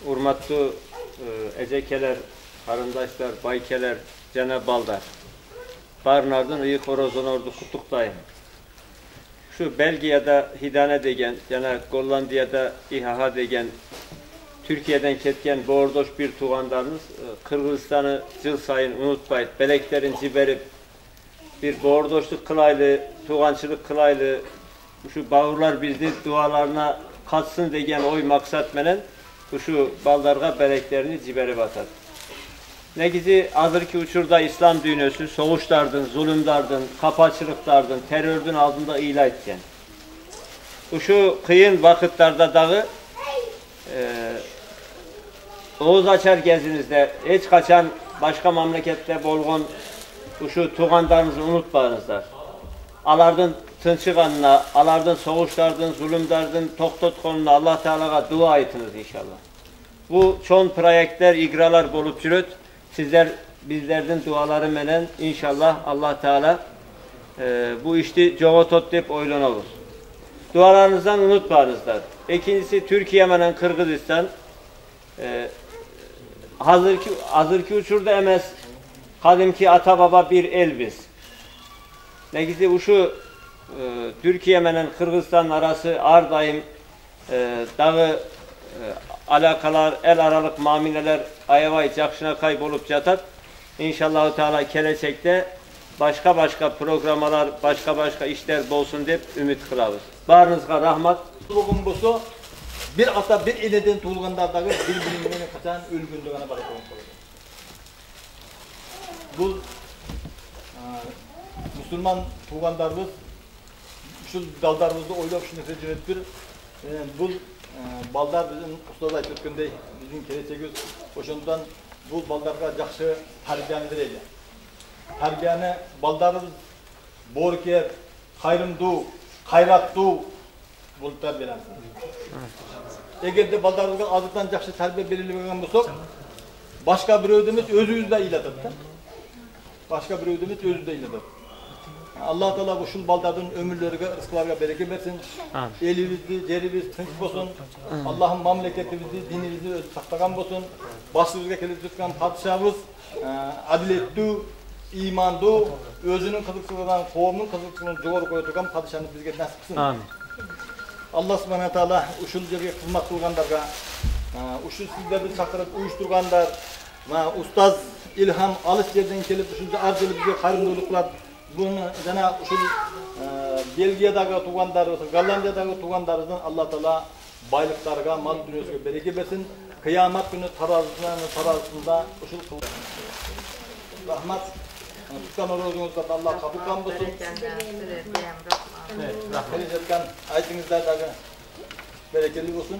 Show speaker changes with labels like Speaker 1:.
Speaker 1: hurmatlı ecekeler, karındaşlar, baykeler, Cenab-ı Baldar. Barnardın ıyık horozun ordu kutuktayım. Şu Belgiya'da hidane degen, yana Gollandiya'da ihaha degen, Türkiye'den ketken boğurdoş bir tuğandarınız, Kırgızistan'ı cıl sayın unutmayın, beleklerin ciberip, bir boğurdoşluk kılaylı, tuğançılık kılaylı, şu bağırlar bildi dualarına katsın degen oy maksat menen, şu baldarga beleklerini ciberip atar. Ne gizi azırki uçurda İslam dünyası soğuşlardın, zulümdardın, kapaçılıklardın, terördün altında ilah etken. Şu kıyın vakitlerde dağı Oğuz açar gezinizde, hiç kaçan başka memlekette bolğun şu tuğandarınızı unutmayınızlar. Alardın tınçıganına, alardın soğuşlardın, zulümdardın, toktot konuna Allah Teala'ya dua etiniz inşallah. Bu çoğun proyektler, igralar bolup cürüt. Sizler bizlerden duaları menen inşallah Allah Teala bu işti jogotot deyip oylanalım. Dualarınızdan unutmayınızlar. İkincisi Türkiye menen Kırgızistan hazırki uçurda emez kadimki ata baba bir el biz. Ne gizi uşu Türkiye menen Kırgızistan arası ardayım dağı alakalar, el aralık mamileler ayavay cakşına kaybolup jatat. İnşallah Teala gelecekte başka programalar, başka işler bolsun deyip ümit kılabız. Barınızga rahmat.
Speaker 2: Bugün bolsa bir ata bir eleden tuğulgandardagı bir-birine kaçan ölgündüğüne barakalım. Bu Müslüman tuğgandarımız şu daldarımızda oylap şunu seçinet bir bu baldar bizim ustaz aytırkınday bizim kereçegimiz oşondan bu baldarga jakşı tarbiyani bereli. Tarbiyani baldarımız borker, hayrımduu, hayrattуу bulup tarbiyalandi. Egerde baldarımızga azıktan jakşı tarbiya berilmegen bolsa, başka bireudemiz özübüzde ilatadi. Başka bireudemiz özübüzde ilatadi. Allah Teala bu şul baldarın ömürlerine, rızklarına bereket versin. Elimizi, cerimiz tinç bolsun. Allah'ın memleketimizi, dinimizi özü saklagan bolsun. Başımızga kelip tutkan padişahımız adiletli, imanlı, özünün kızıksızlığından, kovunun kızıksızlığından jogorı koya turgan padişahını bizge nasip kılsın.
Speaker 1: Amin.
Speaker 2: Allah subhanahu wa taala uşul jerge hizmet kılgandarga, uşul sizlerdi çakırıp uyuşturgandar, ustaz ilham alış yerden kelip uşul arjılı bizge kayrımdуулuklar bunu jana uşul Belgiyadagi tuğandarыбыз, Gollandiyadagi tuğandarыбыздын Allah Teala baylıklarga, mal dünyasına bereket versin. Kıyamet günü tarazısında uşul rahmat tutkan orozunuzda Allah kabul kan bolsun. Rahmet etken ayetinizdagi bereketli olsun.